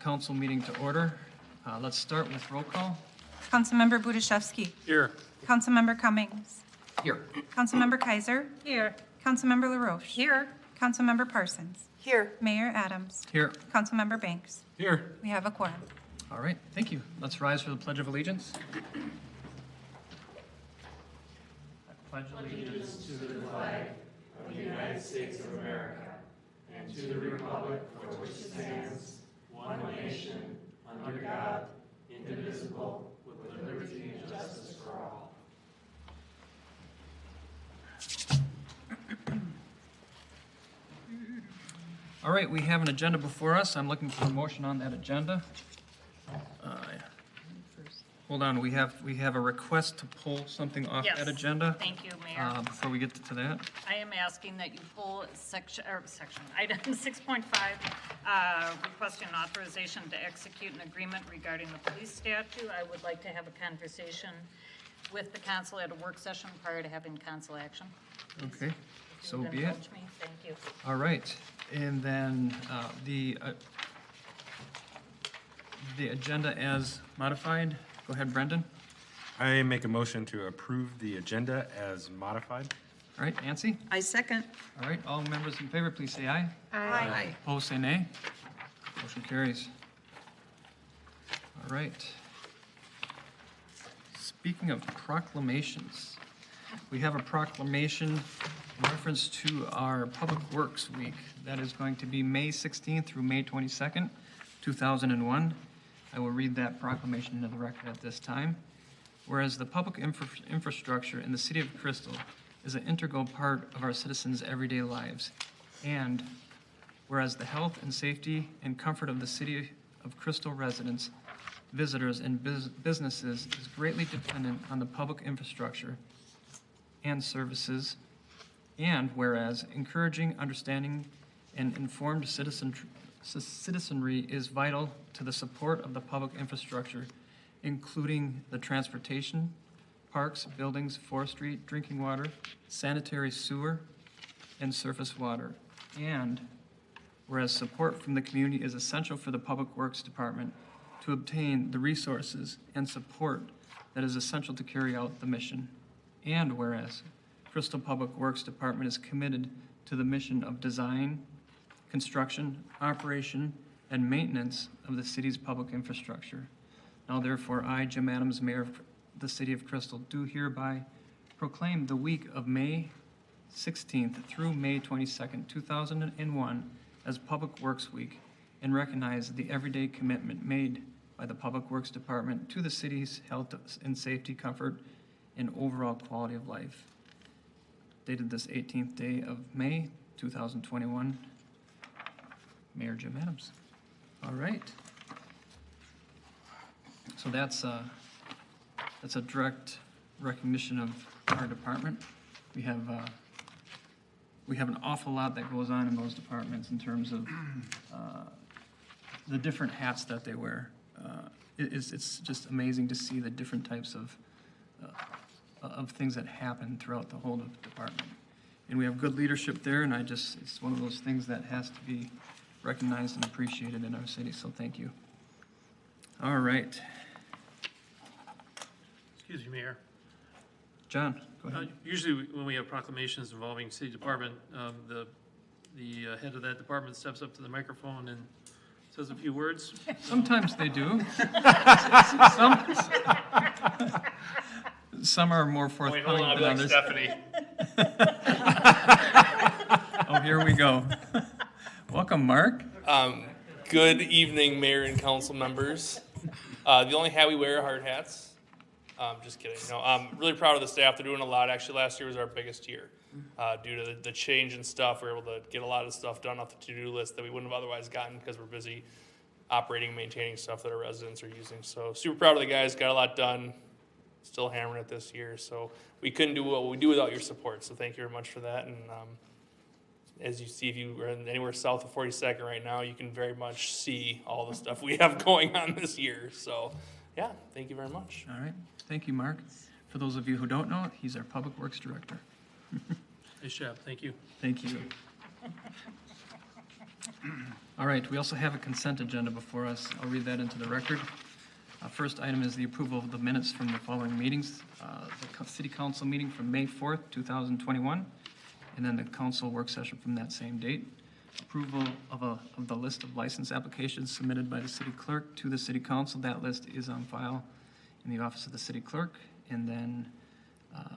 council meeting to order. Let's start with roll call. Councilmember Budashevsky. Here. Councilmember Cummings. Here. Councilmember Kaiser. Here. Councilmember LaRoche. Here. Councilmember Parsons. Here. Mayor Adams. Here. Councilmember Banks. Here. We have a quorum. All right, thank you. Let's rise for the Pledge of Allegiance. I pledge allegiance to the flag of the United States of America and to the republic for which it stands, one nation, under God, indivisible, with liberty and justice for all. All right, we have an agenda before us. I'm looking for a motion on that agenda. Hold on, we have a request to pull something off Yes. that agenda. Thank you, Mayor. Before we get to that, I am asking that you pull item 6.5, requesting authorization to execute an agreement regarding the police statute. I would like to have a conversation with the council at a work session prior to having council action. okay, If so you would be it. indulge me, thank you. All right, and then the agenda as modified. Go ahead, Brendan. I make a motion to approve the agenda as modified. All right, Nancy. I second. All right, all members in favor, please say aye. Aye. Opposed, say nay. Motion carries. All right. Speaking of proclamations, we have a proclamation in reference to our Public Works Week. That is going to be May 16th through May 22nd, 2001. I will read that proclamation into the record at this time. Whereas the public infrastructure in the city of Crystal is an integral part of our citizens' everyday lives, and whereas the health and safety and comfort of the city of Crystal residents, visitors, and businesses is greatly dependent on the public infrastructure and services, and whereas encouraging, understanding, and informed citizenry is vital to the support of the public infrastructure, including the transportation, parks, buildings, forestry, drinking water, sanitary sewer, and surface water. And whereas support from the community is essential for the Public Works Department to obtain the resources and support that is essential to carry out the mission. And whereas Crystal Public Works Department is committed to the mission of design, construction, operation, and maintenance of the city's public infrastructure. Now therefore, I, Jim Adams, Mayor of the City of Crystal, do hereby proclaim the week of May 16th through May 22nd, 2001 as Public Works Week, and recognize the everyday commitment made by the Public Works Department to the city's health and safety, comfort, and overall quality of life. Dated this 18th day of May, 2021. Mayor Jim Adams. All right. So that's a direct recognition of our department. We have an awful lot that goes on in those departments in terms of the different hats that they wear. It's just amazing to see the different types of things that happen throughout the whole department. And we have good leadership there, and it's one of those things that has to be recognized and appreciated in our city, so thank you. All right. Excuse me, Mayor. John, go ahead. Usually when we have proclamations involving city department, the head of that department steps up to the microphone and says a few words. Sometimes they do. Some are more forthcoming than others. Stephanie. Oh, here we go. Welcome, Mark. Good evening, Mayor and council members. The only hat we wear are hard hats. Just kidding. No, I'm really proud of the staff. They're doing a lot. Actually, last year was our biggest year. Due to the change and stuff, we were able to get a lot of stuff done off the to-do list that we wouldn't have otherwise gotten because we're busy operating and maintaining stuff that our residents are using. So super proud of the guys. Got a lot done. Still hammering it this year. So we couldn't do what we do without your support. So thank you very much for that. And as you see, if you are anywhere south of 42nd right now, you can very much see all the stuff we have going on this year. So, yeah, thank you very much. All right. Thank you, Mark. For those of you who don't know, he's our Public Works Director. Nice job. Thank you. Thank you. All right, we also have a consent agenda before us. I'll read that into the record. First item is the approval of the minutes from the following meetings. City council meeting from May 4th, 2021, and then the council work session from that same date. Approval of the list of license applications submitted by the city clerk to the city council. That list is on file in the office of the city clerk. And then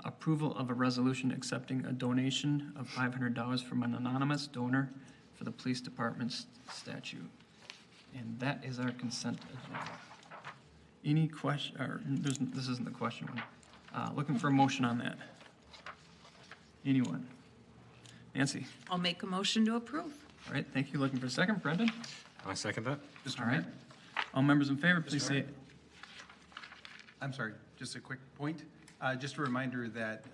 approval of a resolution accepting a donation of $500 from an anonymous donor for the police department's statue. And that is our consent agenda. Any question, or this isn't the question one. Looking for a motion on that. Anyone? Nancy? I'll make a motion to approve. All right, thank you. Looking for a second. Brendan? I second that. All right. All members in favor, please say. I'm sorry, just a quick point. Just a reminder that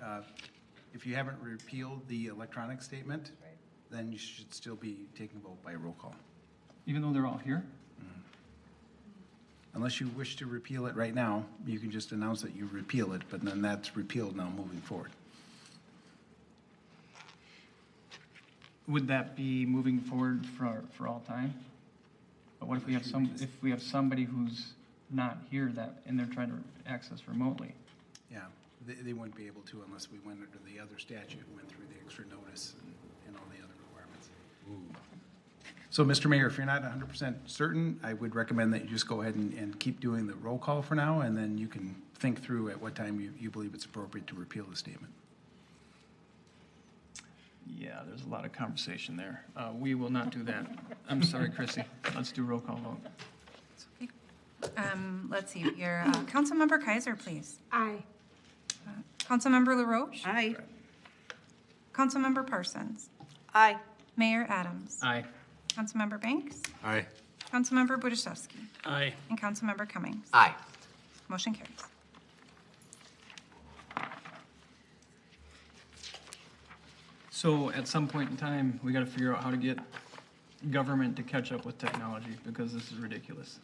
if you haven't repealed the electronic statement, then you should still be taking a vote by roll call. Even though they're all here? Unless you wish to repeal it right now, you can just announce that you repeal it, but then that's repealed now moving forward. Would that be moving forward for all time? But what if we have somebody who's not here and they're trying to access remotely? Yeah, they wouldn't be able to unless we went under the other statute, went through the extra notice and all the other requirements. So, Mr. Mayor, if you're not 100% certain, I would recommend that you just go ahead and keep doing the roll call for now, and then you can think through at what time you believe it's appropriate to repeal the statement. Yeah, there's a lot of conversation there. We will not do that. I'm sorry, Chrissy. Let's do roll call vote. Let's see here. Councilmember Kaiser, please. Aye. Councilmember LaRoche. Aye. Councilmember Parsons. Aye. Mayor Adams. Aye. Councilmember Banks. Aye. Councilmember Budaszewski. Aye. And Councilmember Cummings. Aye. Motion carries. So at some point in time, we got to figure out how to get government to catch up with technology, because this is ridiculous.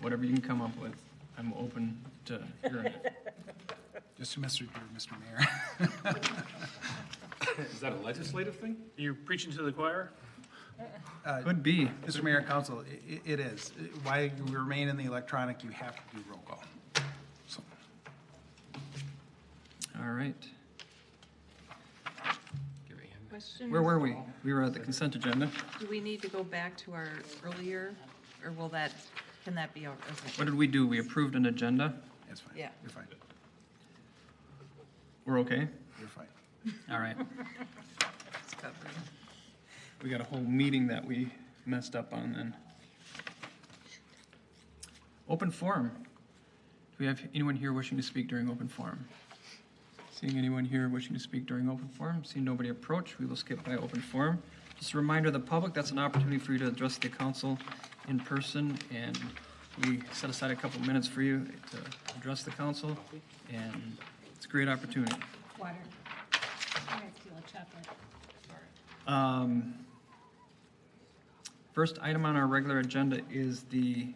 Whatever you can come up with, I'm open to hearing it. Just to Mr. Mayor. Is that a legislative thing? You're preaching to the choir? Could be. Mr. Mayor, Council, it is. While you remain in the electronic, you have to do roll call. So, All right. Question? Where were we? We were at the consent agenda. Do we need to go back to our earlier, or can that be our? What did we do? We approved an agenda. that's fine. Yeah. You're fine. We're okay? You're fine. All right. It's covered. We got a whole meeting that we messed up on then. Open forum. Do we have anyone here wishing to speak during open forum? Seeing anyone here wishing to speak during open forum? Seeing nobody approach, we will skip by open forum. Just a reminder to the public, that's an opportunity for you to address the council in person, and we set aside a couple minutes for you to address the council, and it's a great opportunity. Water. I feel a chocolate. First item on our regular agenda is the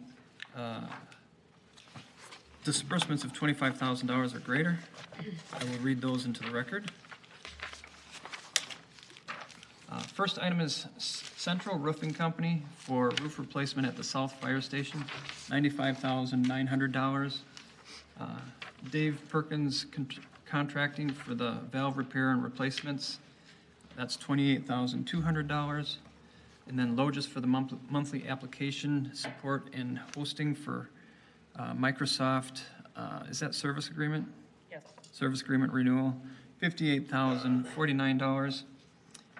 disbursements of $25,000 or greater. I will read those into the record. First item is Central Roofing Company for roof replacement at the South Fire Station, $95,900. Dave Perkins Contracting for the valve repair and replacements, that's $28,200. And then Logis for the monthly application support and hosting for Microsoft, is that service agreement? Yes. Service agreement renewal, $58,049.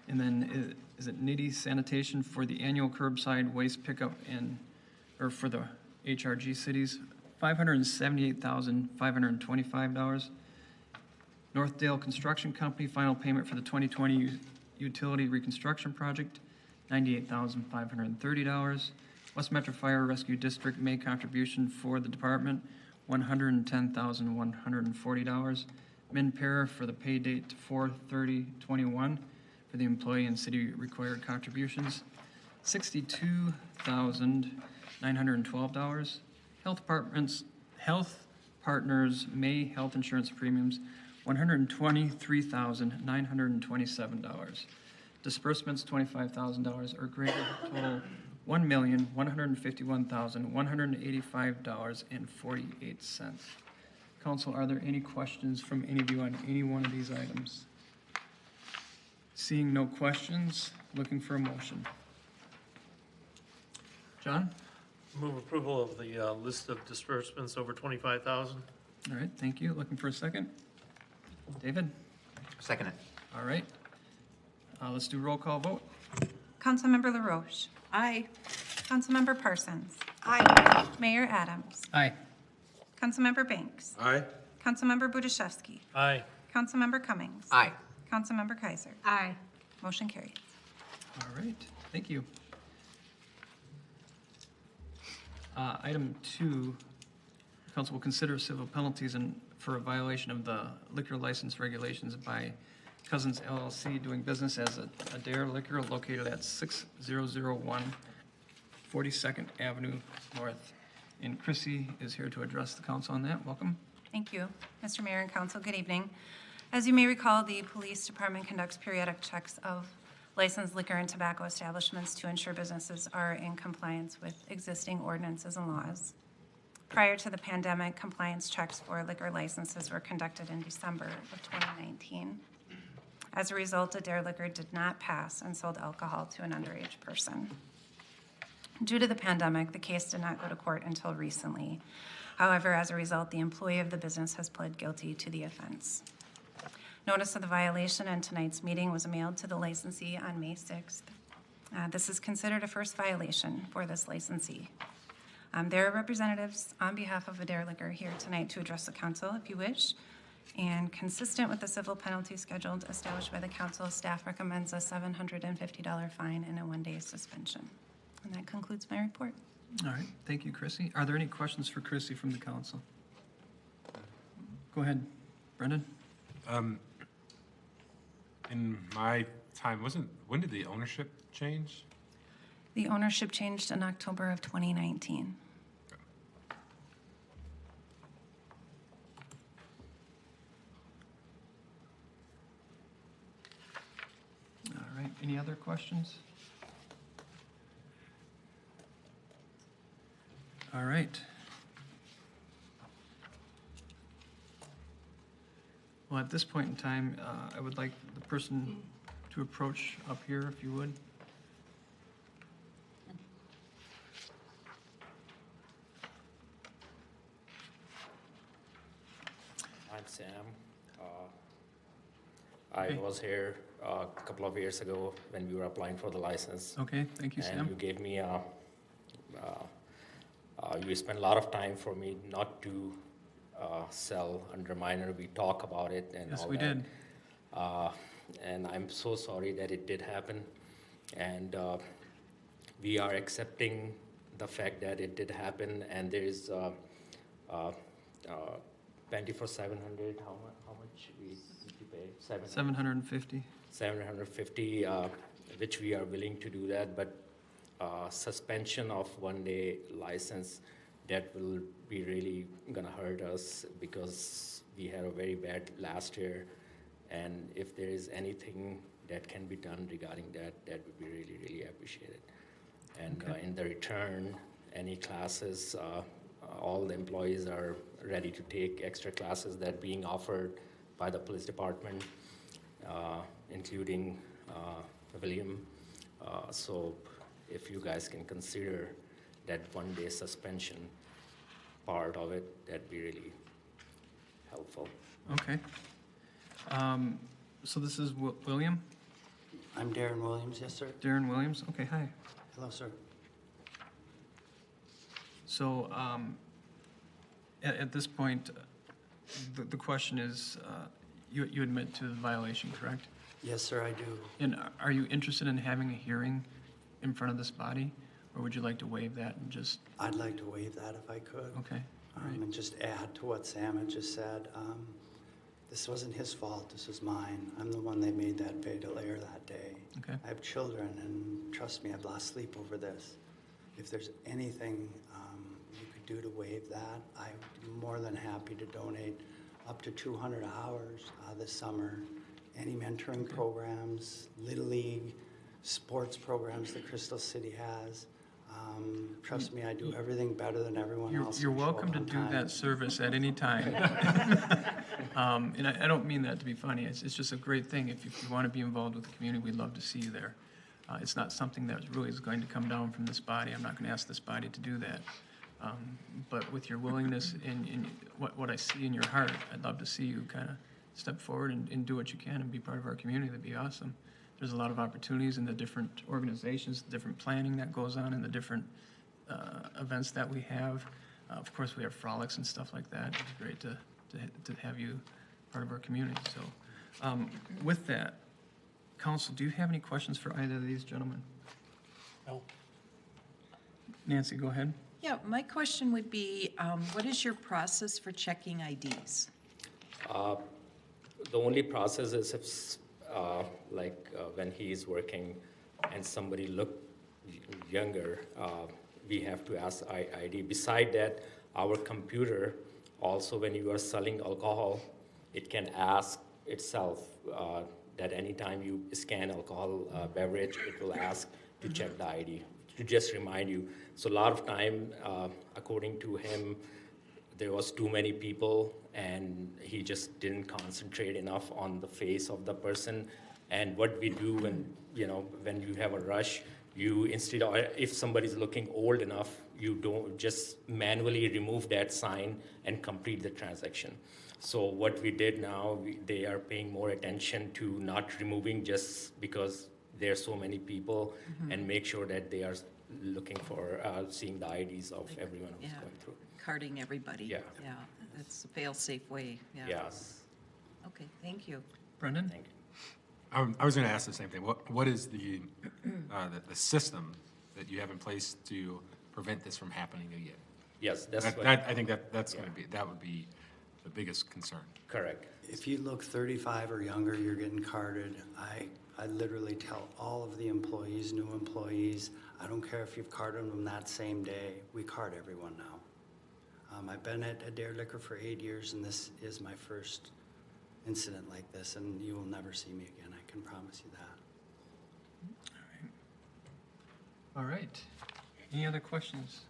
And then is it Nitty Sanitation for the annual curbside waste pickup or for the HRG cities, $578,525. Northdale Construction Company, final payment for the 2020 utility reconstruction project, $98,530. West Metro Fire Rescue District May contribution for the department, $110,140. MinPara for the pay date 4/30/21 for the employee and city required contributions, $62,912. Health Partners May health insurance premiums, $123,927. Disbursements, $25,000 or greater, total $1,151,185.48. Council, are there any questions from any of you on any one of these items? Seeing no questions, looking for a motion. John? Move approval of the list of disbursements over 25,000. All right, thank you. Looking for a second? David? Second it. All right. Let's do roll call vote. Councilmember LaRoche. Aye. Councilmember Parsons. Aye. Mayor Adams. Aye. Councilmember Banks. Aye. Councilmember Budaszewski. Aye. Councilmember Cummings. Aye. Councilmember Kaiser. Aye. Motion carries. All right, thank you. Item 2, council will consider civil penalties for a violation of the liquor license regulations by Cousins LLC doing business as a Dare Liquor located at 6001 42nd Avenue North. And Chrissy is here to address the council on that. Welcome. Thank you. Mr. Mayor and Council, good evening. As you may recall, the Police Department conducts periodic checks of licensed liquor and tobacco establishments to ensure businesses are in compliance with existing ordinances and laws. Prior to the pandemic, compliance checks for liquor licenses were conducted in December of 2019. As a result, a Dare Liquor did not pass and sold alcohol to an underage person. Due to the pandemic, the case did not go to court until recently. However, as a result, the employee of the business has pled guilty to the offense. Notice of the violation and tonight's meeting was mailed to the licensee on May 6th. This is considered a first violation for this licensee. There are representatives on behalf of Dare Liquor here tonight to address the council if you wish. And consistent with the civil penalty scheduled established by the council, staff recommends a $750 fine and a 1-day suspension. And that concludes my report. All right, thank you, Chrissy. Are there any questions for Chrissy from the council? Go ahead, Brendan. In my time, when did the ownership change? The ownership changed in October of 2019. All right, any other questions? All right. Well, at this point in time, I would like the person to approach up here, if you would. I'm Sam. I Okay. was here a couple of years ago when we were applying for the license. Okay, thank you, And Sam. you gave me you spent a lot of time for me not to sell under minor. We talk about it and Yes, all we that. did. And I'm so sorry that it did happen. And we are accepting the fact that it did happen. And there is 24/700. How much we need to pay? 750. 750, which we are willing to do that, but suspension of 1-day license, that will be really gonna hurt us because we had a very bad last year. And if there is anything that can be done regarding that, that would be really, really appreciated. And in the return, any classes, all the employees are ready to take extra classes that being offered by the police department, including William. So if you guys can consider that 1-day suspension part of it, that'd be really helpful. Okay. So this is William? I'm Darren Williams, yes, sir. Darren Williams? Okay, hi. Hello, sir. So at this point, the question is, you admit to the violation, correct? Yes, sir, I do. And are you interested in having a hearing in front of this body? Or would you like to waive that and just, I'd like to waive that if I could. okay, all right. And just add to what Sam had just said. This wasn't his fault, this was mine. I'm the one that made that fatal error that day. Okay. I have children, and trust me, I've lost sleep over this. If there's anything you could do to waive that, I'm more than happy to donate up to 200 hours this summer any mentoring programs, Little League, sports programs that Crystal City has. Trust me, I do everything better than everyone else. You're and show up welcome to on do time. that service at any time. And I don't mean that to be funny. It's just a great thing. If you want to be involved with the community, we'd love to see you there. It's not something that really is going to come down from this body. I'm not going to ask this body to do that. But with your willingness and what I see in your heart, I'd love to see you kind of step forward and do what you can and be part of our community. That'd be awesome. There's a lot of opportunities in the different organizations, the different planning that goes on, and the different events that we have. Of course, we have frolics and stuff like that. It's great to have you part of our community. So with that, Council, do you have any questions for either of these gentlemen? No. Nancy, go ahead. Yeah, my question would be, what is your process for checking IDs? The only process is if, when he is working and somebody look younger, we have to ask ID. Beside that, our computer, also when you are selling alcohol, it can ask itself that anytime you scan alcohol beverage, it will ask to check the ID, to just remind you. So a lot of time, according to him, there was too many people and he just didn't concentrate enough on the face of the person. And what we do when you have a rush, you instead of, if somebody's looking old enough, you don't just manually remove that sign and complete the transaction. So what we did now, they are paying more attention to not removing just because there are so many people, and make sure that they are looking for seeing the IDs of everyone who's going through. Carding everybody. Yeah. Yeah, that's a fail-safe way, yeah. Yes. Okay, thank you. Brendan? Thank you. I was going to ask the same thing. What is the system that you have in place to prevent this from happening again? Yes, that's what. I think that's going to be, that would be the biggest concern. Correct. If you look 35 or younger, you're getting carded. I literally tell all of the employees, new employees, I don't care if you've carded them that same day, we card everyone now. I've been at Adair Liquor for 8 years, and this is my first incident like this, and you will never see me again, I can promise you that. All right. Any other questions?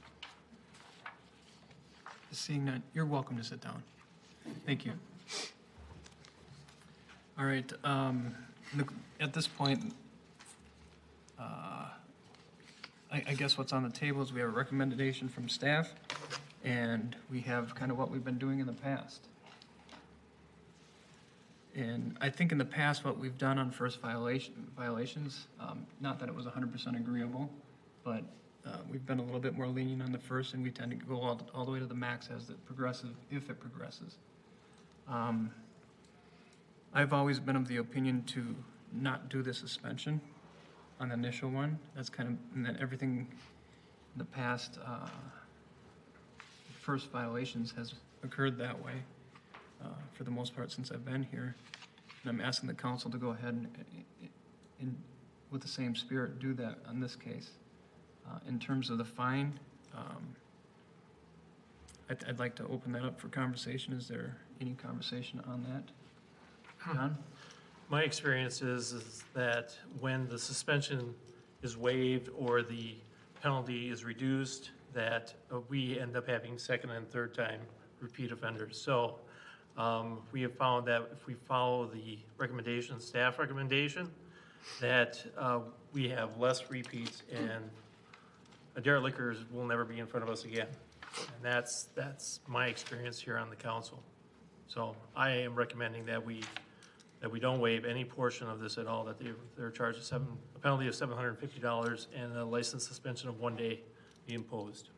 Seeing none, you're welcome to sit down. Thank you. All right, look, at this point, I guess what's on the table is we have a recommendation from staff, and we have kind of what we've been doing in the past. And I think in the past, what we've done on first violations, not that it was 100% agreeable, but we've been a little bit more lenient on the first, and we tend to go all the way to the max as it progresses, if it progresses. I've always been of the opinion to not do the suspension on the initial one. That's kind of, and then everything in the past first violations has occurred that way for the most part since I've been here. And I'm asking the council to go ahead and with the same spirit, do that on this case. In terms of the fine, I'd like to open that up for conversation. Is there any conversation on that? John? My experience is that when the suspension is waived or the penalty is reduced, that we end up having second and third time repeat offenders. So we have found that if we follow the recommendation, staff recommendation, that we have less repeats and Adair Liquors will never be in front of us again. And that's my experience here on the council. So I am recommending that we don't waive any portion of this at all, that they're charged a penalty of $750 and a license suspension of 1 day be imposed.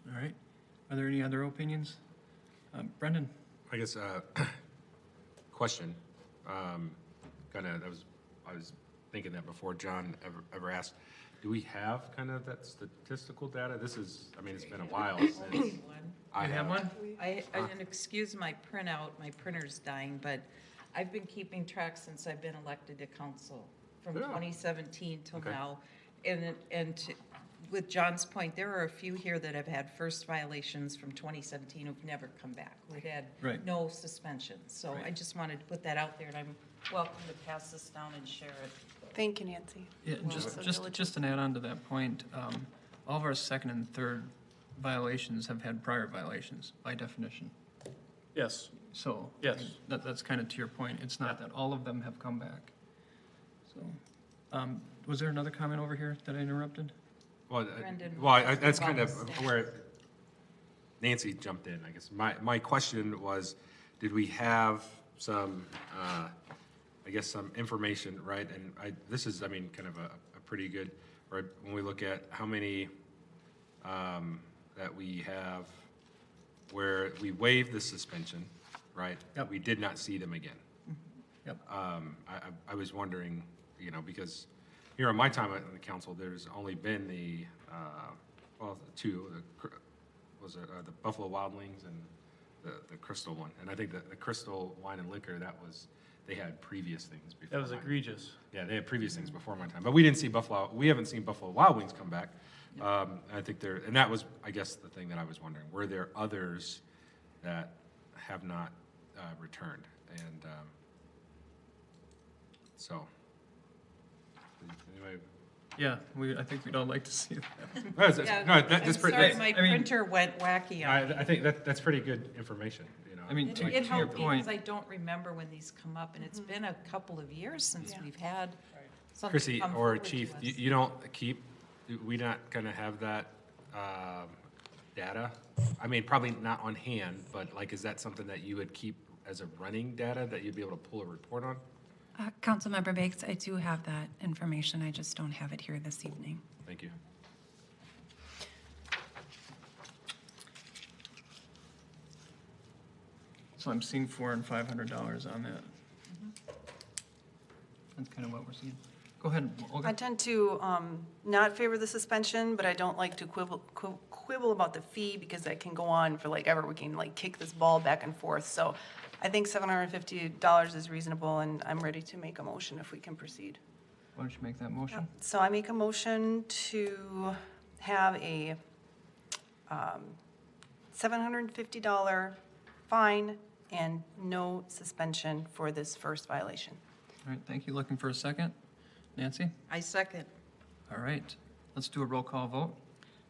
All right. Are there any other opinions? Brendan? I guess, question, I was thinking that before John ever asked, do we have kind of that statistical data? This is, I mean, it's been a while since I You have one? And excuse my printout, my printer's dying, but I've been keeping track since I've been elected to council, from Yeah. 2017 till Okay. now. With John's point, there are a few here that have had first violations from 2017 who've never come back. We've had Right. no suspensions. So I Right. just wanted to put that out there, and I'm welcome to pass this down and share it. Thank you, Nancy. Yeah, Well, just, so just, diligent. just an add-on to that point, all of our second and third violations have had prior violations by definition. Yes, So. Yes. That's kind of to your point. It's not that all of them have come back. So, was there another comment over here that I interrupted? Well, Brendan that's kind of wants to- where Nancy jumped in, I guess. My question was, did we have some, I guess, some information, right? And this is, I mean, kind of a pretty good, right, when we look at how many that we have where we waived the suspension, right? Yep. We did not see them again. Yep. I was wondering, you know, because here on my time on the council, there's only been the, two, the Buffalo Wild Wings and the Crystal one. And I think that the Crystal Wine and Liquor, they had previous things before. that was mine. egregious. Yeah, they had previous things before my time, but we haven't seen Buffalo Wild Wings come back. I think and that was, I guess, the thing that I was wondering, were there others that have not returned? And so, anyway. Yeah, I think we'd all like to see that. Yeah, No, that's I'm pretty, sorry, that's, my I mean- printer went wacky on me. I think that's pretty good information, you know. I mean, It to it your helped me point, because I don't remember when these come up, and it's been a couple of years since Yeah. we've had something Chrissy come or forward to Chief, us. you don't keep, we not gonna have that data? I mean, probably not on hand, but like, is that something that you would keep as a running data that you'd be able to pull a report on? Councilmember Bakes, I do have that information. I just don't have it here this evening. Thank you. so I'm seeing $400 and $500 on that. That's kind of what we're seeing. Go ahead, I Olga. tend to not favor the suspension, but I don't like to quibble about the fee because that can go on for like ever. We can like kick this ball back and forth. So I think $750 is reasonable, and I'm ready to make a motion if we can proceed. Why don't you make that motion? So I make a motion to have a $750 fine and no suspension for this first violation. All right, thank you. Looking for a second? Nancy? I second. All right, let's do a roll call vote.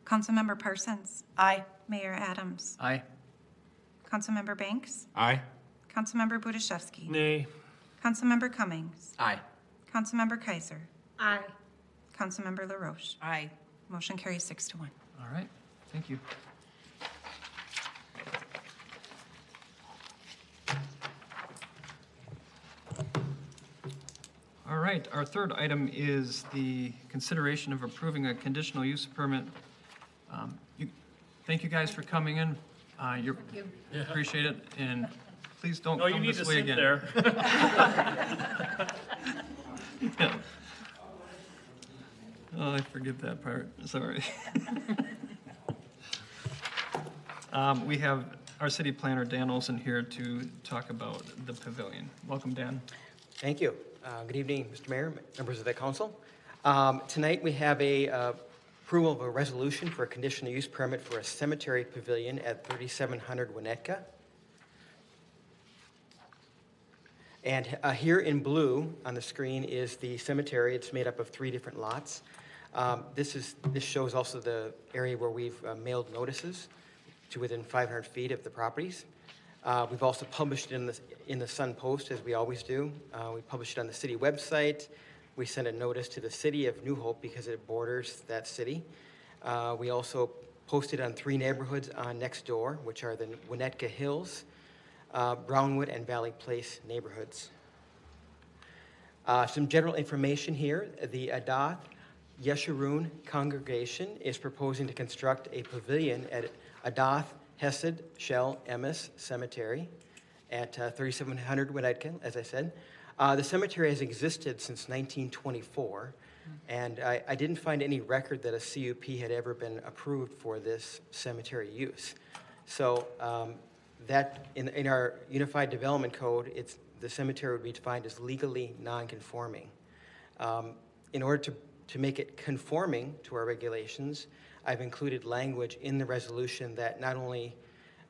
Councilmember Parsons? Aye. Mayor Adams? Aye. Councilmember Banks? Aye? Councilmember Budaszewski? Nay. Councilmember Cummings? Aye. Councilmember Kaiser? Aye. Councilmember LaRoche? Aye. Motion carries 6-1. All right, thank you. All right, our third item is the consideration of approving a conditional use permit. Thank you guys for coming in. Appreciate it, and please don't No, you come need to this way sit again. there. Yeah. Oh, I forget that part, sorry. We have our city planner, Dan Olson, here to talk about the pavilion. Welcome, Dan. Thank you. Good evening, Mr. Mayor, members of the council. Tonight, we have approval of a resolution for a conditional use permit for a cemetery pavilion at 3700 Winnetka. And here in blue on the screen is the cemetery. It's made up of 3 different lots. This shows also the area where we've mailed notices to within 500 feet of the properties. We've also published it in the Sun Post, as we always do. We published it on the city website. We sent a notice to the city of New Hope because it borders that city. We also posted on 3 neighborhoods next door, which are the Winnetka Hills, Brownwood, and Valley Place neighborhoods. Some general information here. The Adath Yeshurun congregation is proposing to construct a pavilion at Adath Hesed Shell Emes Cemetery at 3700 Winnetka, as I said. The cemetery has existed since 1924, and I didn't find any record that a CUP had ever been approved for this cemetery use. So that in our Unified Development Code, the cemetery would be defined as legally non-conforming. In order to make it conforming to our regulations, I've included language in the resolution that not only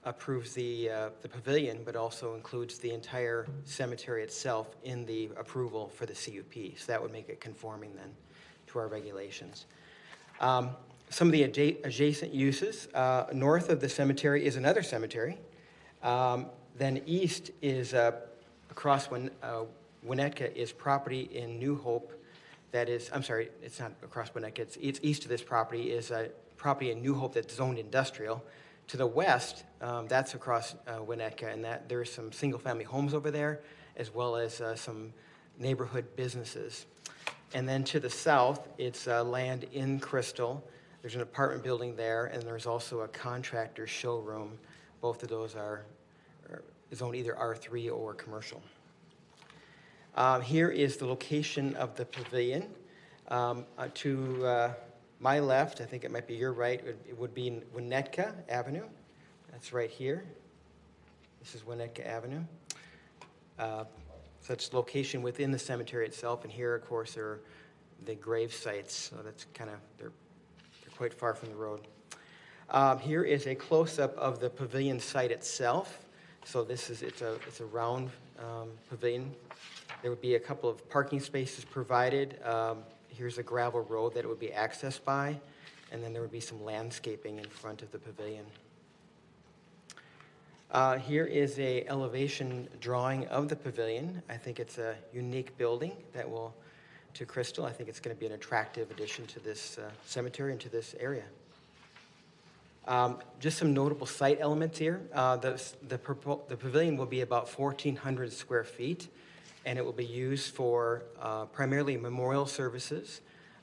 approves the pavilion, but also includes the entire cemetery itself in the approval for the CUP. So that would make it conforming then to our regulations. Some of the adjacent uses, north of the cemetery is another cemetery. Then east is across Winnetka is property in New Hope that is, I'm sorry, it's not across Winnetka, it's east of this property is a property in New Hope that's zoned industrial. To the west, that's across Winnetka, and that there's some single-family homes over there, as well as some neighborhood businesses. And then to the south, it's land in Crystal. There's an apartment building there, and there's also a contractor showroom. Both of those are zoned either R3 or commercial. Here is the location of the pavilion. To my left, I think it might be your right, it would be Winnetka Avenue. That's right here. This is Winnetka Avenue. So it's location within the cemetery itself, and here, of course, are the grave sites. So that's kind of, they're quite far from the road. Here is a close-up of the pavilion site itself. So this is, it's a round pavilion. There would be a couple of parking spaces provided. Here's a gravel road that it would be accessed by, and then there would be some landscaping in front of the pavilion. Here is a elevation drawing of the pavilion. I think it's a unique building that will, to Crystal, I think it's going to be an attractive addition to this cemetery and to this area. Just some notable site elements here. The pavilion will be about 1,400 square feet, and it will be used for primarily memorial services.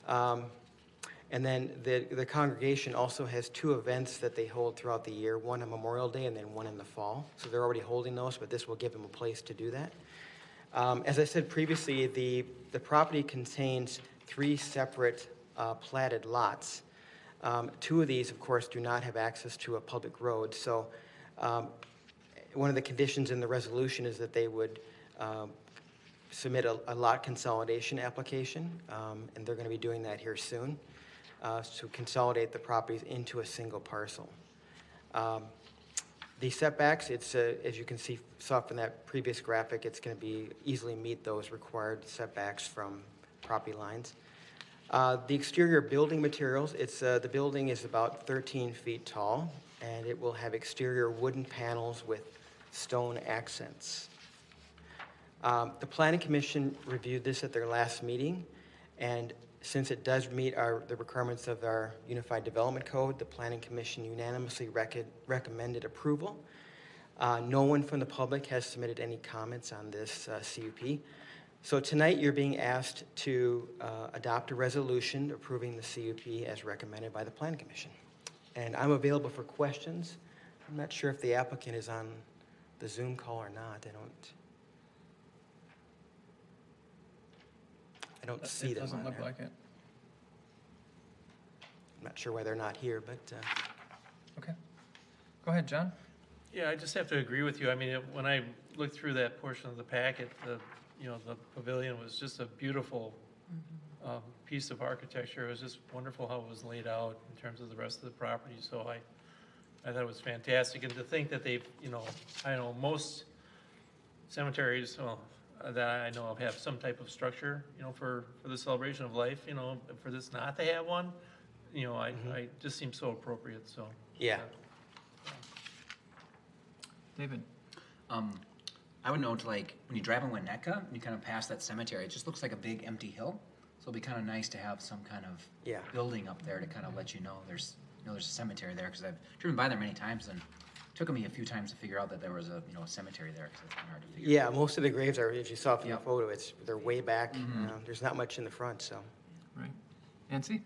And then the congregation also has two events that they hold throughout the year, one on Memorial Day and then one in the fall. So they're already holding those, but this will give them a place to do that. As I said previously, the property contains 3 separate platted lots. 2 of these, of course, do not have access to a public road. So one of the conditions in the resolution is that they would submit a lot consolidation application, and they're going to be doing that here soon, to consolidate the properties into a single parcel. The setbacks, it's as you can saw from that previous graphic, it's going to be easily meet those required setbacks from property lines. The exterior building materials, the building is about 13 feet tall, and it will have exterior wooden panels with stone accents. The Planning Commission reviewed this at their last meeting, and since it does meet the requirements of our Unified Development Code, the Planning Commission unanimously recommended approval. No one from the public has submitted any comments on this CUP. So tonight you're being asked to adopt a resolution approving the CUP as recommended by the Planning Commission. And I'm available for questions. I'm not sure if the applicant is on the Zoom call or not. I don't see them. It doesn't on look there. like it. I'm not sure why they're not here, but Okay. Go ahead, John. Yeah, I just have to agree with you. I mean, when I looked through that portion of the packet, the pavilion was just a beautiful piece of architecture. It was just wonderful how it was laid out in terms of the rest of the property. So I thought it was fantastic. And to think that they've, I know most cemeteries, that I know of have some type of structure, for the celebration of life, for this not to have one, I just seems so appropriate, so. yeah. David. I would note, like, when you drive in Winnetka, and you kind of pass that cemetery, it just looks like a big empty hill. So it'll be kind of nice to have some kind of building up there to kind of let you know there's a cemetery there, because I've driven by there many times, and it took me a few times to figure out that there was a cemetery there, because it's kind of hard to figure out. Yeah, most of the graves are, as you saw from the photo, they're way back. There's not much in the front, so. Right. Nancy?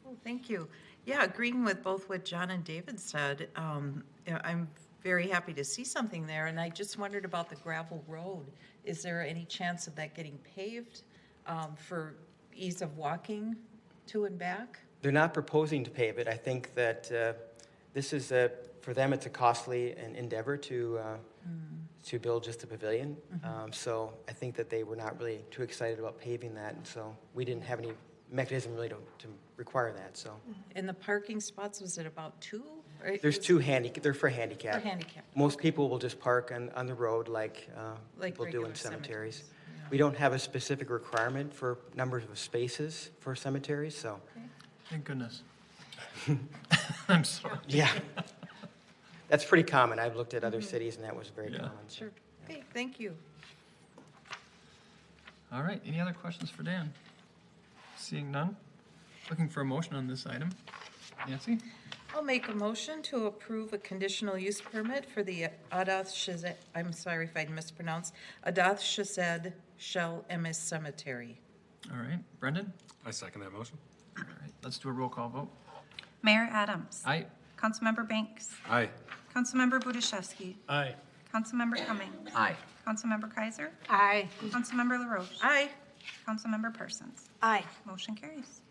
Well, thank you. Yeah, agreeing with both what John and David said, I'm very happy to see something there, and I just wondered about the gravel road. Is there any chance of that getting paved for ease of walking to and back? They're not proposing to pave it. I think that this is, for them, it's a costly endeavor to build just a pavilion. So I think that they were not really too excited about paving that, and so we didn't have any mechanism really to require that, so. In the parking spots, was it about 2 right? There's two they're for handicap. For handicap. Most people will just park on the road like Like people do in regular cemeteries. cemeteries, yeah. We don't have a specific requirement for numbers of spaces for cemeteries, so, Thank goodness. I'm sorry. yeah. That's pretty common. I've looked at other cities, and that was very Yeah. common. Sure. Okay, thank you. All right, any other questions for Dan? Seeing none? Looking for a motion on this item. Nancy? I'll make a motion to approve a conditional use permit for the Adath Shazed, I'm sorry if I mispronounced, Adath Shazed Shell MS Cemetery. All right, Brendan? I second that motion. All right, let's do a roll call vote. Mayor Adams. Aye. Councilmember Banks. Aye. Councilmember Budashevsky. Aye. Councilmember Cummings. Aye. Councilmember Kaiser. Aye. Councilmember LaRoche. Aye. Councilmember Parsons. Aye. Motion carries.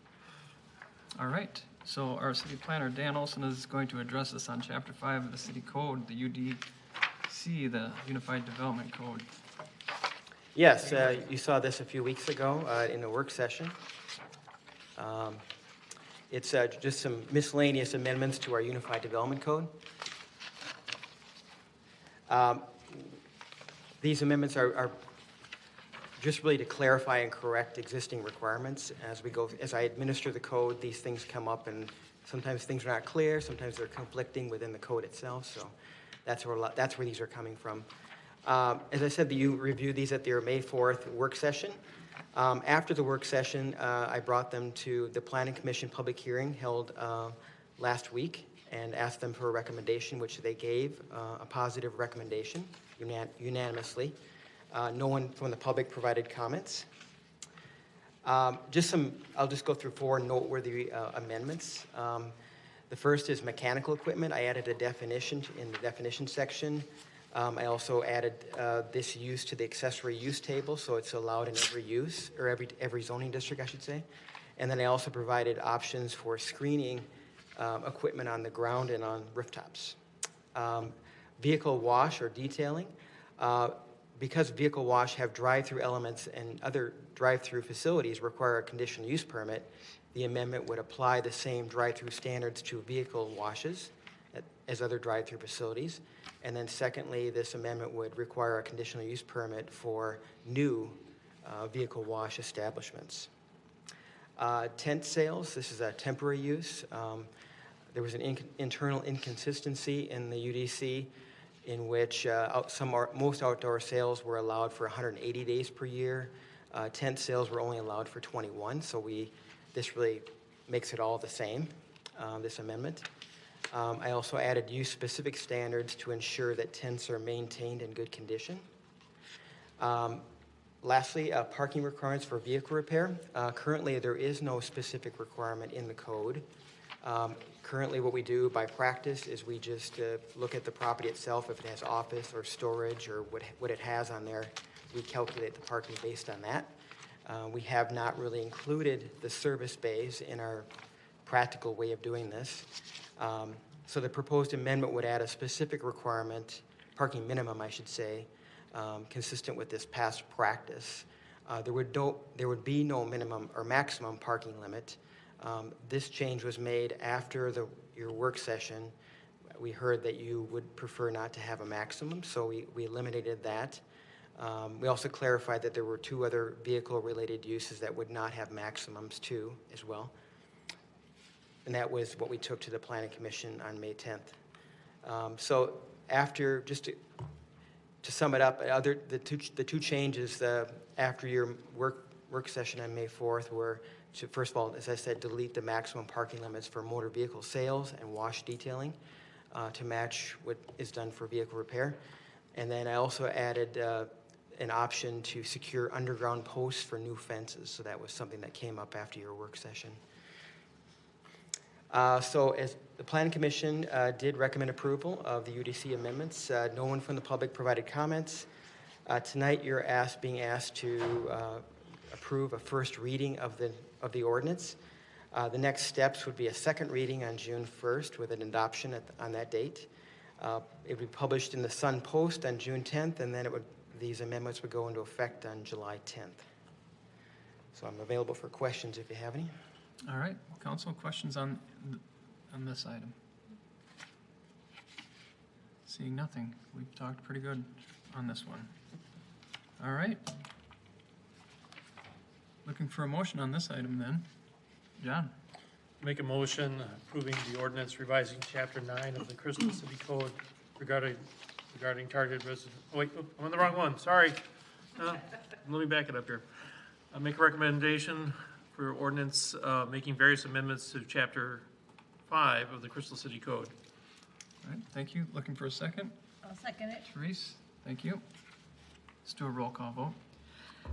All right, so our city planner, Dan Olson, is going to address us on Chapter 5 of the city code, the UDC, the Unified Development Code. Yes, you saw this a few weeks ago in a work session. It's just some miscellaneous amendments to our Unified Development Code. These amendments are just really to clarify and correct existing requirements. As I administer the code, these things come up, and sometimes things are not clear, sometimes they're conflicting within the code itself, so that's where these are coming from. As I said, you reviewed these at your May 4th work session. After the work session, I brought them to the Planning Commission public hearing held last week and asked them for a recommendation, which they gave a positive recommendation unanimously. No one from the public provided comments. I'll just go through 4 noteworthy amendments. The first is mechanical equipment. I added a definition in the definition section. I also added this use to the accessory use table, so it's allowed in every use, or every zoning district, I should say. And then I also provided options for screening equipment on the ground and on rooftops. Vehicle wash or detailing. Because vehicle wash have drive-through elements and other drive-through facilities require a conditional use permit, the amendment would apply the same drive-through standards to vehicle washes as other drive-through facilities. And then secondly, this amendment would require a conditional use permit for new vehicle wash establishments. Tent sales, this is a temporary use. There was an internal inconsistency in the UDC in which most outdoor sales were allowed for 180 days per year. Tent sales were only allowed for 21, so this really makes it all the same, this amendment. I also added use-specific standards to ensure that tents are maintained in good condition. Lastly, parking requirements for vehicle repair. Currently, there is no specific requirement in the code. Currently, what we do by practice is we just look at the property itself. If it has office or storage or what it has on there, we calculate the parking based on that. We have not really included the service bays in our practical way of doing this. So the proposed amendment would add a specific requirement, parking minimum, I should say, consistent with this past practice. There would be no minimum or maximum parking limit. This change was made after your work session. We heard that you would prefer not to have a maximum, so we eliminated that. We also clarified that there were 2 other vehicle-related uses that would not have maximums too, as well. And that was what we took to the Planning Commission on May 10th. So after, just to sum it up, the two changes after your work session on May 4th were to, first of all, as I said, delete the maximum parking limits for motor vehicle sales and wash detailing to match what is done for vehicle repair. And then I also added an option to secure underground posts for new fences. So that was something that came up after your work session. So as the Planning Commission did recommend approval of the UDC amendments, no one from the public provided comments. Tonight you're being asked to approve a first reading of the ordinance. The next steps would be a second reading on June 1st with an adoption on that date. It would be published in the Sun Post on June 10th, and then these amendments would go into effect on July 10th. So I'm available for questions if you have any. All right, council, questions on this item? Seeing nothing. We've talked pretty good on this one. All right. Looking for a motion on this item then. John? Make a motion approving the ordinance revising Chapter 9 of the Crystal City Code regarding targeted resident, oh wait, I'm on the wrong one, sorry. Let me back it up here. I make a recommendation for ordinance making various amendments to Chapter 5 of the Crystal City Code. All right, thank you. Looking for a second? I'll second it. Therese, thank you. Let's do a roll call vote.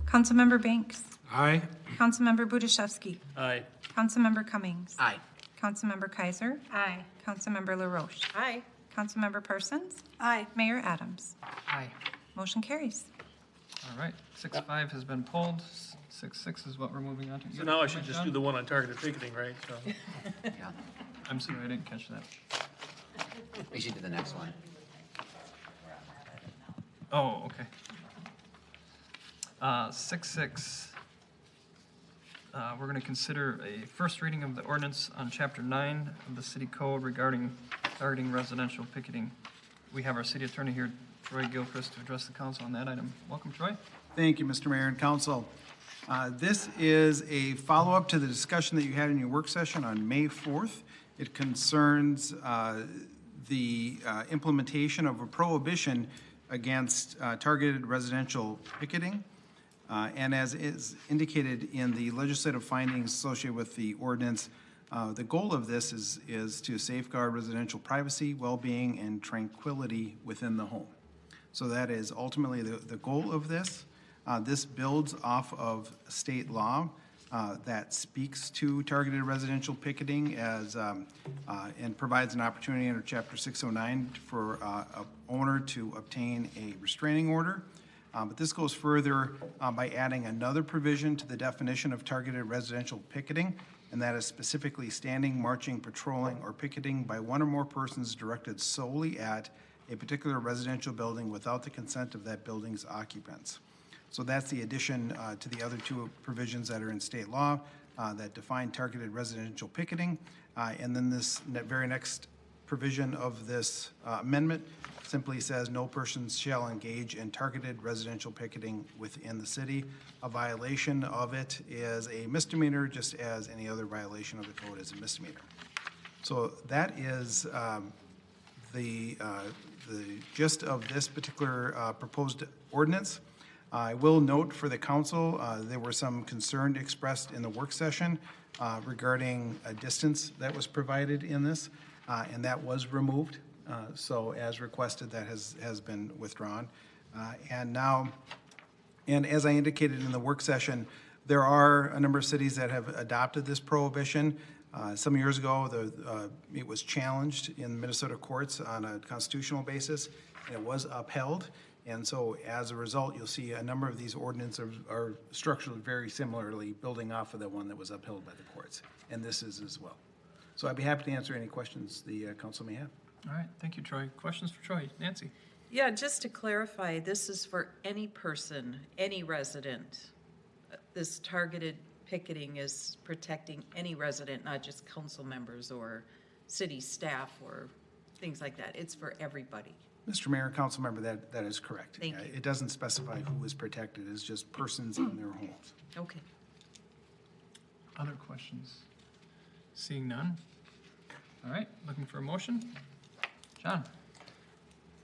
Councilmember Banks. Aye. Councilmember Budashevsky. Aye. Councilmember Cummings. Aye. Councilmember Kaiser. Aye. Councilmember LaRoche. Aye. Councilmember Parsons. Aye. Mayor Adams. Aye. Motion carries. All right, 6-5 has been pulled. 6-6 is what we're moving on to. So now I should just do the one on targeted ticketing, right? So, Yeah. I'm sorry, I didn't catch that. We should do the next one. Oh, okay. 6-6. We're going to consider a first reading of the ordinance on Chapter 9 of the City Code regarding targeting residential picketing. We have our city attorney here, Troy Gilchrist, to address the council on that item. Welcome, Troy. Thank you, Mr. Mayor and Council. This is a follow-up to the discussion that you had in your work session on May 4th. It concerns the implementation of a prohibition against targeted residential picketing. And as is indicated in the legislative findings associated with the ordinance, the goal of this is to safeguard residential privacy, well-being, and tranquility within the home. So that is ultimately the goal of this. This builds off of state law that speaks to targeted residential picketing as and provides an opportunity under Chapter 609 for a owner to obtain a restraining order. But this goes further by adding another provision to the definition of targeted residential picketing, and that is specifically standing, marching, patrolling, or picketing by one or more persons directed solely at a particular residential building without the consent of that building's occupants. So that's the addition to the other two provisions that are in state law that define targeted residential picketing. And then this very next provision of this amendment simply says no persons shall engage in targeted residential picketing within the city. A violation of it is a misdemeanor, just as any other violation of the code is a misdemeanor. So that is the gist of this particular proposed ordinance. I will note for the council, there were some concern expressed in the work session regarding a distance that was provided in this, and that was removed. So as requested, that has been withdrawn. And as I indicated in the work session, there are a number of cities that have adopted this prohibition. Some years ago, it was challenged in Minnesota courts on a constitutional basis, and it was upheld. And so as a result, you'll see a number of these ordinances are structured very similarly, building off of the one that was upheld by the courts. And this is as well. So I'd be happy to answer any questions the council may have. All right, thank you, Troy. Questions for Troy? Nancy? Yeah, just to clarify, this is for any person, any resident. This targeted picketing is protecting any resident, not just council members or city staff or things like that. It's for everybody. Mr. Mayor, council member, that is correct. Thank you. It doesn't specify who is protected, it's just persons in their homes. Okay. Other questions? Seeing none? All right, looking for a motion? John?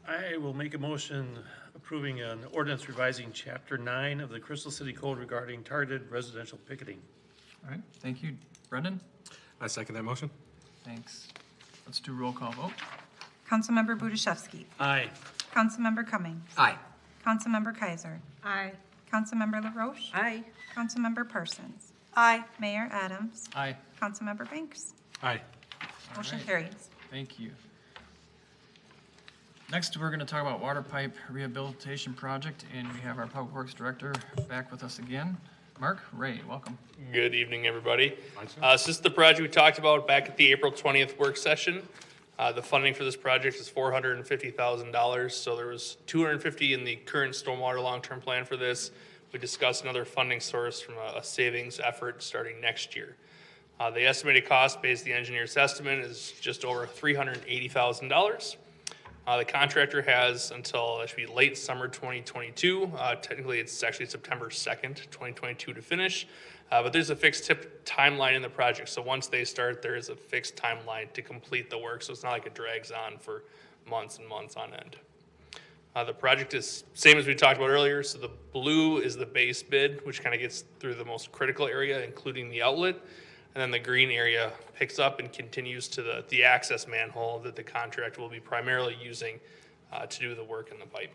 I will make a motion approving an ordinance revising Chapter 9 of the Crystal City Code regarding targeted residential picketing. All right, thank you. Brendan? I second that motion. Thanks. Let's do roll call vote. Councilmember Budashevsky. Aye. Councilmember Cummings. Aye. Councilmember Kaiser. Aye. Councilmember LaRoche. Aye. Councilmember Parsons. Aye. Mayor Adams. Aye. Councilmember Banks. Aye. Motion right. carries. Thank you. Next, we're going to talk about water pipe rehabilitation project, and we have our Public Works Director back with us again. Mark Ray, welcome. Good evening, everybody. This is the project we talked about back at the April 20th work session. The funding for this project is $450,000, so there was $250 in the current stormwater long-term plan for this. We discussed another funding source from a savings effort starting next year. The estimated cost based on the engineer's estimate is just over $380,000. The contractor has until, it should be late summer 2022. Technically, it's actually September 2nd, 2022 to finish. But there's a fixed timeline in the project. So once they start, there is a fixed timeline to complete the work. So it's not like it drags on for months and months on end. The project is same as we talked about earlier. So the blue is the base bid, which kind of gets through the most critical area, including the outlet. And then the green area picks up and continues to the access manhole that the contractor will be primarily using to do the work in the pipe.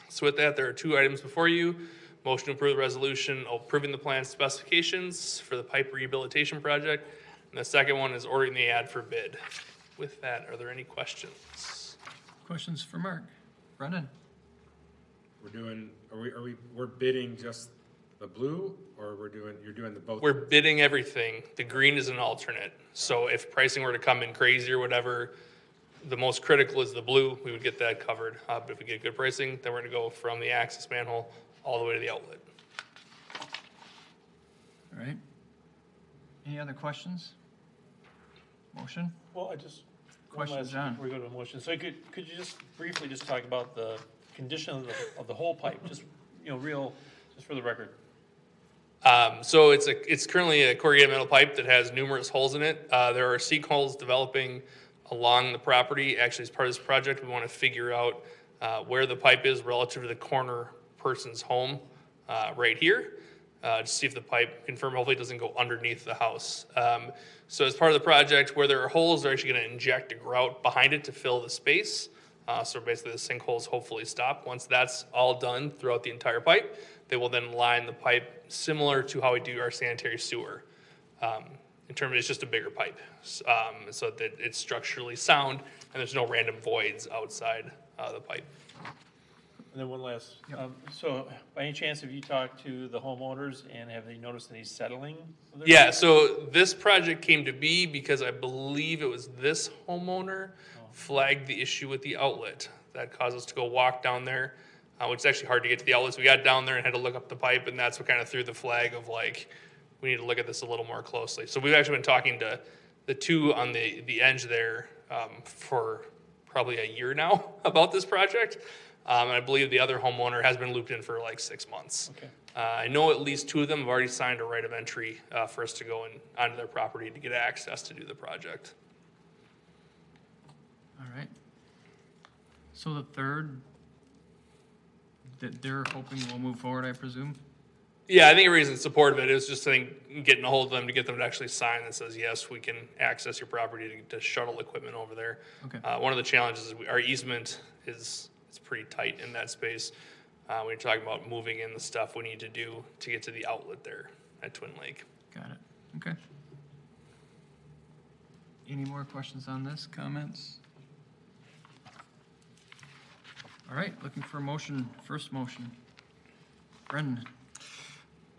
So with that, there are two items before you. Motion to approve the resolution approving the plan specifications for the pipe rehabilitation project. And the second one is ordering the ad for bid. With that, are there any questions? Questions for Mark? Brendan? We're bidding just the blue, or you're doing the both? We're bidding everything. The green is an alternate. So if pricing were to come in crazy or whatever, the most critical is the blue. We would get that covered. But if we get good pricing, then we're going to go from the access manhole all the way to the outlet. All right. Any other questions? Motion? Well, I just, Question, one last, John. before we go to a motion. So could you just briefly just talk about the condition of the whole pipe, just, just for the record? So it's currently a corrugated metal pipe that has numerous holes in it. There are sinkholes developing along the property. Actually, as part of this project, we want to figure out where the pipe is relative to the corner person's home right here. To see if the pipe, confirm, hopefully it doesn't go underneath the house. So as part of the project, where there are holes, they're actually going to inject a grout behind it to fill the space. So basically the sinkholes hopefully stop. Once that's all done throughout the entire pipe, they will then line the pipe similar to how we do our sanitary sewer. In terms of it's just a bigger pipe, so that it's structurally sound and there's no random voids outside the pipe. And then one last, so by any chance, have you talked to the homeowners and have they noticed any settling? Yeah, so this project came to be because I believe it was this homeowner flagged the issue with the outlet. That caused us to go walk down there, which is actually hard to get to the outlets. We got down there and had to look up the pipe, and that's what kind of threw the flag of like, we need to look at this a little more closely. So we've actually been talking to the two on the edge there for probably a year now about this project. And I believe the other homeowner has been looped in for like 6 months. Okay. I know at least two of them have already signed a right of entry for us to go onto their property to get access to do the project. All right. So the third, that they're hoping will move forward, I presume? Yeah, I think the reason support of it is just, I think, getting a hold of them to get them to actually sign that says, yes, we can access your property to shuttle equipment over there. Okay. One of the challenges is our easement is pretty tight in that space. When you're talking about moving in the stuff we need to do to get to the outlet there at Twin Lake. Got it. Okay. Any more questions on this? Comments? All right, looking for a motion. First motion. Brendan?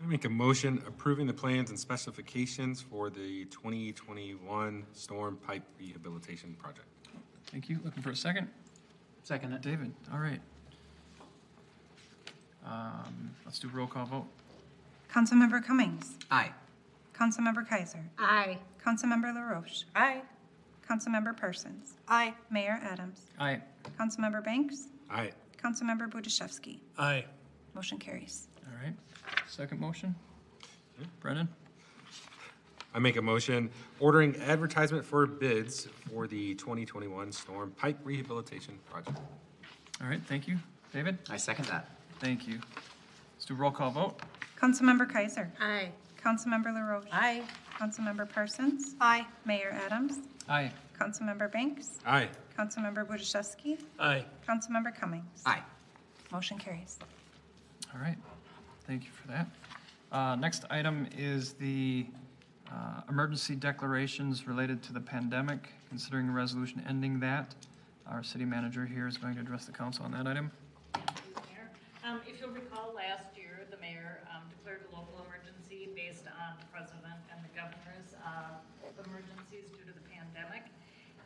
I make a motion approving the plans and specifications for the 2021 storm pipe rehabilitation project. Thank you. Looking for a second? Second it. David, all right. Let's do roll call vote. Councilmember Cummings. Aye. Councilmember Kaiser. Aye. Councilmember LaRoche. Aye. Councilmember Parsons. Aye. Mayor Adams. Aye. Councilmember Banks. Aye. Councilmember Budaszewski. Aye. Motion carries. All right. Second motion. Brendan? I make a motion ordering advertisement for bids for the 2021 storm pipe rehabilitation project. All right, thank you. David? I second that. Thank you. Let's do roll call vote. Councilmember Kaiser. Aye. Councilmember LaRoche. Aye. Councilmember Parsons. Aye. Mayor Adams. Aye. Councilmember Banks. Aye. Councilmember Budaszewski. Aye. Councilmember Cummings. Aye. Motion carries. All right, thank you for that. Next item is the emergency declarations related to the pandemic, considering a resolution ending that. Our city manager here is going to address the council on that item. Mayor. If you'll recall, last year, the mayor declared a local emergency based on the president and the governor's emergencies due to the pandemic.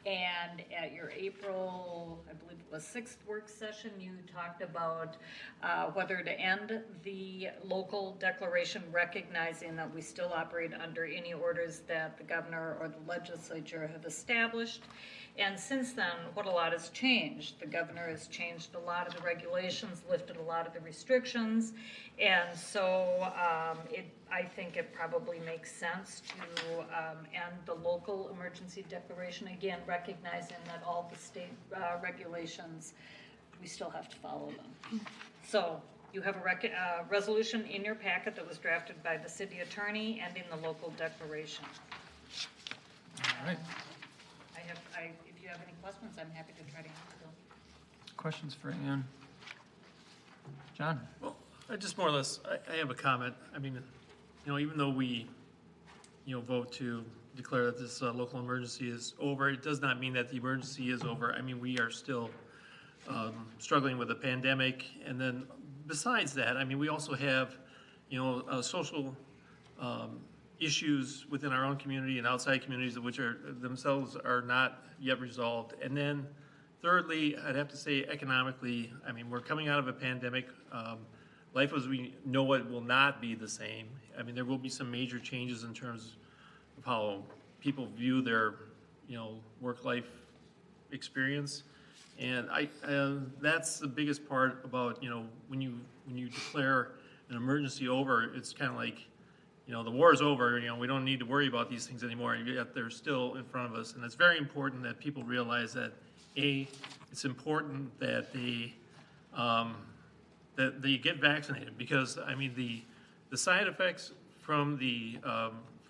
And at your April, I believe it was 6th work session, you talked about whether to end the local declaration, recognizing that we still operate under any orders that the governor or the legislature have established. And since then, what a lot has changed. The governor has changed a lot of the regulations, lifted a lot of the restrictions. And so I think it probably makes sense to end the local emergency declaration, again, recognizing that all the state regulations, we still have to follow them. So you have a resolution in your packet that was drafted by the city attorney ending the local declaration. All right. If you have any questions, I'm happy to try to answer them. Questions for Ann? John? Well, I just more or less, I have a comment. I mean, even though we, vote to declare that this local emergency is over, it does not mean that the emergency is over. I mean, we are still struggling with the pandemic. And then besides that, I mean, we also have, social issues within our own community and outside communities which are themselves are not yet resolved. And then thirdly, I'd have to say economically, I mean, we're coming out of a pandemic. Life as we know it will not be the same. I mean, there will be some major changes in terms of how people view their, work-life experience. And that's the biggest part about, when you declare an emergency over, it's kind of like, the war is over, we don't need to worry about these things anymore, yet they're still in front of us. And it's very important that people realize that, it's important that they get vaccinated, because, I mean, the side effects from the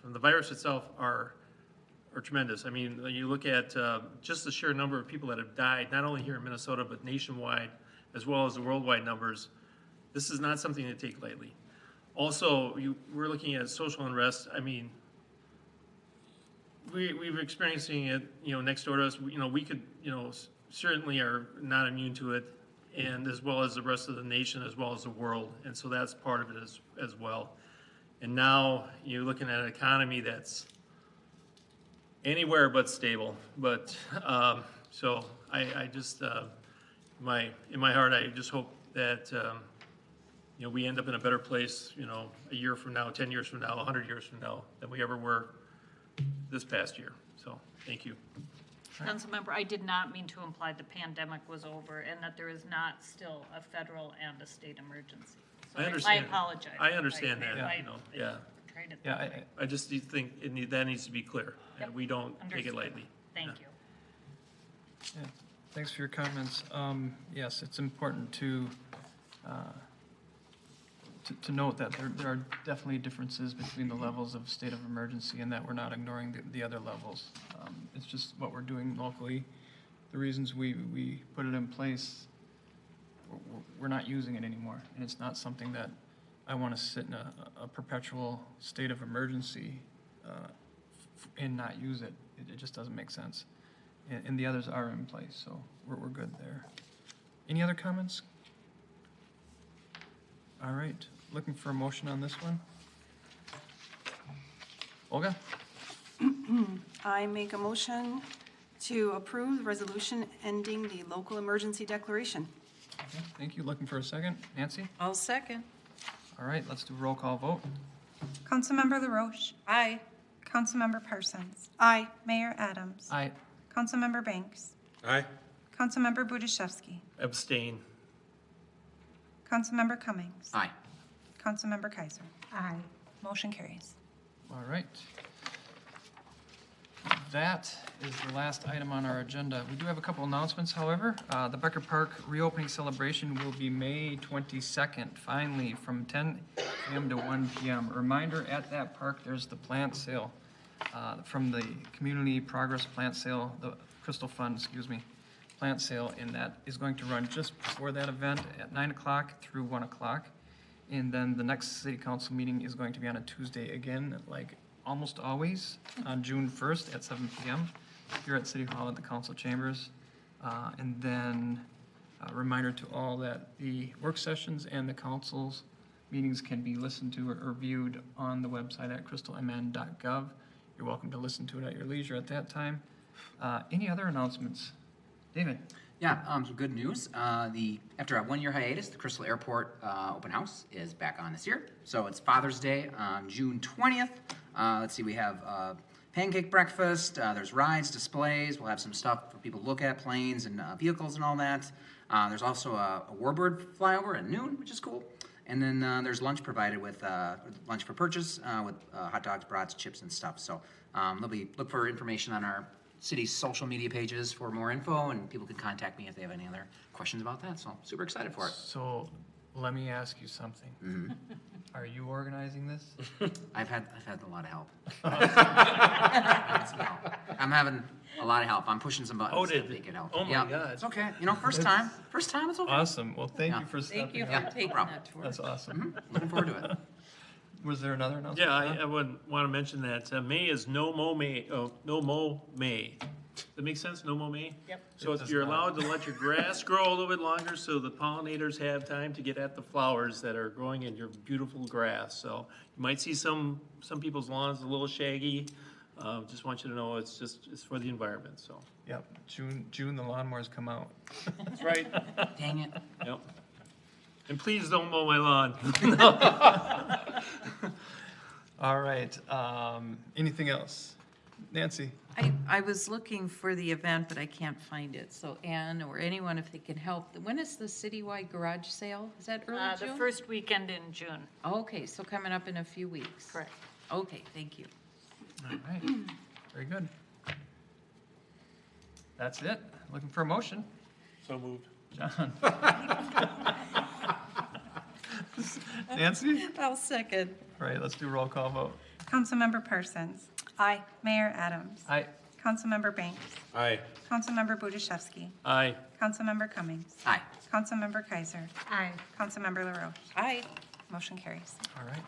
virus itself are tremendous. I mean, you look at just the sheer number of people that have died, not only here in Minnesota, but nationwide, as well as the worldwide numbers. This is not something to take lightly. Also, we're looking at social unrest. I mean, we're experiencing it, next door to us. We could, certainly are not immune to it, and as well as the rest of the nation, as well as the world. And so that's part of it as well. And now you're looking at an economy that's anywhere but stable. But so I just, in my heart, I just hope that we end up in a better place, a year from now, 10 years from now, 100 years from now, than we ever were this past year. So, thank you. Councilmember, I did not mean to imply the pandemic was over and that there is not still a federal and a state emergency. So I understand. I apologize. I understand that, yeah. Tried it Yeah, that way. I just think that needs to be clear, and we don't take it Understood. lightly. Thank Yeah. you. Yeah, thanks for your comments. Yes, it's important to note that there are definitely differences between the levels of state of emergency, and that we're not ignoring the other levels. It's just what we're doing locally. The reasons we put it in place, we're not using it anymore, and it's not something that I want to sit in a perpetual state of emergency and not use it. It just doesn't make sense. And the others are in place, so we're good there. Any other comments? All right, looking for a motion on this one. Olga? I make a motion to approve the resolution ending the local emergency declaration. Okay, thank you. Looking for a second. Nancy? I'll second. All right, let's do a roll call vote. Councilmember LaRoche. Aye. Councilmember Parsons. Aye. Mayor Adams. Aye. Councilmember Banks. Aye. Councilmember Budaszewski. Abstain. Councilmember Cummings. Aye. Councilmember Kaiser. Aye. Motion carries. All right. That is the last item on our agenda. We do have a couple announcements, however. The Becker Park reopening celebration will be May 22nd, finally, from 10 a.m. to 1 p.m. A reminder, at that park, there's the plant sale from the Community Progress Plant Sale, the Crystal Fund, plant sale, and that is going to run just before that event at 9 o'clock through 1 o'clock. And then the next city council meeting is going to be on a Tuesday again, like almost always, on June 1st at 7 p.m. here at City Hall at the council chambers. And then a reminder to all that the work sessions and the council's meetings can be listened to or viewed on the website at crystalmn.gov. You're welcome to listen to it at your leisure at that time. Any other announcements? David? Yeah, some good news. After a 1-year hiatus, the Crystal Airport open house is back on this year. So it's Father's Day on June 20th. Let's see, we have pancake breakfast, there's rides, displays, we'll have some stuff for people to look at, planes and vehicles and all that. There's also a warbird flyover at noon, which is cool. And then there's lunch provided with lunch for purchase with hot dogs, brats, chips, and stuff. So look for information on our city's social media pages for more info, and people can contact me if they have any other questions about that. So super excited for it. So let me ask you something. Mm-hmm. Are you organizing this? I've had a lot of help. I'm having a lot of help. I'm pushing some buttons to make it help. Oh my Yeah, God. it's okay. You know, first time, it's okay. Awesome. Well, thank Yeah. you for Thank you stepping for up. taking problem. that tour. That's awesome. Looking forward to it. Was there another announcement? Yeah, I would want to mention that May is No Mow May, No Mow May. Does that make sense? No Mow May? Yep. So It does you're not. allowed to let your grass grow a little bit longer so the pollinators have time to get at the flowers that are growing in your beautiful grass. So you might see some people's lawns a little shaggy. Just want you to know it's for the environment, so. Yep. June, the lawnmowers come out. That's right. Dang it. Yep. And please don't mow my lawn. All right. Anything else? Nancy? I was looking for the event, but I can't find it. So Ann or anyone, if they can help. When is the citywide garage sale? Is that early The June? first weekend in June. Okay, so coming up in a few weeks. Correct. Okay, thank you. All right. Very good. That's it. Looking for a motion. So moved. John? Nancy? I'll second. All right, let's do a roll call vote. Councilmember Parsons. Aye. Mayor Adams. Aye. Councilmember Banks. Aye. Councilmember Budaszewski. Aye. Councilmember Cummings. Hi. Councilmember Kaiser. Aye. Councilmember LaRoche. Aye. Motion carries. All right.